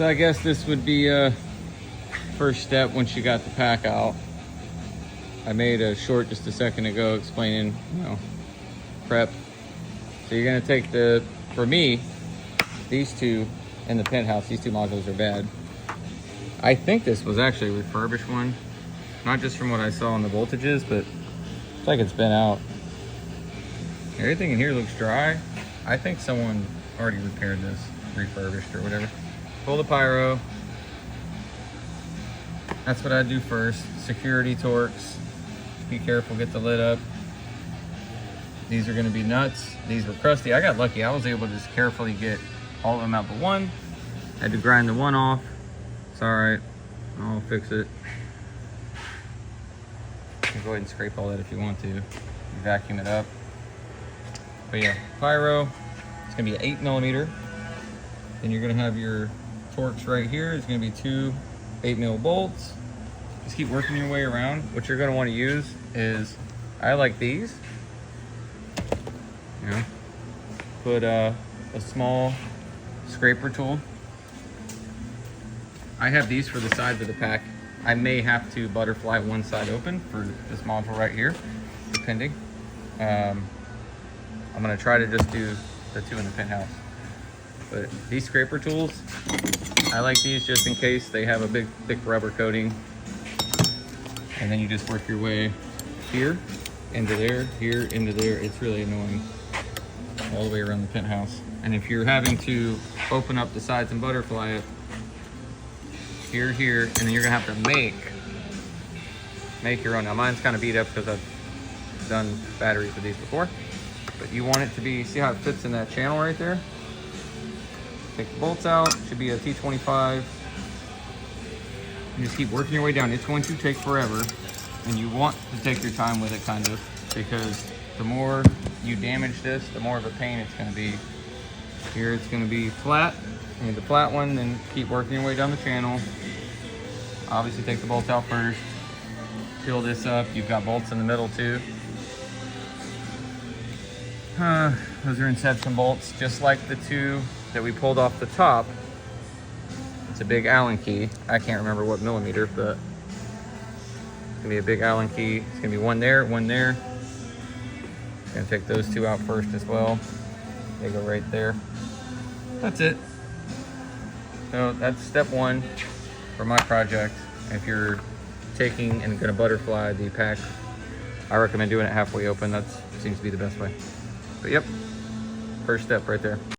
So I guess this would be first step once you got the pack out. I made a short just a second ago explaining, prep. So you're gonna take for me, these two in the penthouse, these two modules are bad. I think this was actually a refurbished one. Not just from what I saw on the voltages, but it's like it's been out. Everything in here looks dry. I think someone already repaired this, refurbished or whatever. Pull the pyro. That's what I do first. Security Torx. Be careful, get the lid up. These are gonna be nuts. These were crusty. I got lucky. I was able to just carefully get all of them out but one. Had to grind the one off. It's all right, I'll fix it. You can go ahead and scrape all that if you want to. Vacuum it up. But yeah, pyro, it's gonna be 8mm. Then you're gonna have your Torx right here. It's gonna be two 8mm bolts. Just keep working your way around. What you're gonna wanna use is, I like these. Put a small scraper tool. I have these for the sides of the pack. I may have to butterfly one side open for this module right here, depending. I'm gonna try to just do the two in the penthouse. But these scraper tools, I like these just in case they have a big thick rubber coating. And then you just work your way here, into there, here, into there. It's really annoying. All the way around the penthouse. And if you're having to open up the sides and butterfly it, here, and then you're gonna have to make your own. Now mine's kind of beat up because I've done batteries with these before. But you want it to be, see how it fits in that channel right there? Take the bolts out, should be a T25. And just keep working your way down. It's going to take forever. And you want to take your time with it kind of, because the more you damage this, the more of a pain it's gonna be. Here it's gonna be flat. You need the flat one, then keep working your way down the channel. Obviously take the bolts out first. Fill this up. You've got bolts in the middle too. Those are Inception bolts, just like the two that we pulled off the top. It's a big Allen key. I can't remember what millimeter, but it's gonna be a big Allen key. It's gonna be one there, one there. Gonna take those two out first as well. They go right there. That's it. So that's step one for my project. If you're taking and gonna butterfly the pack, I recommend doing it halfway open. That seems to be the best way. But yep, first step right there.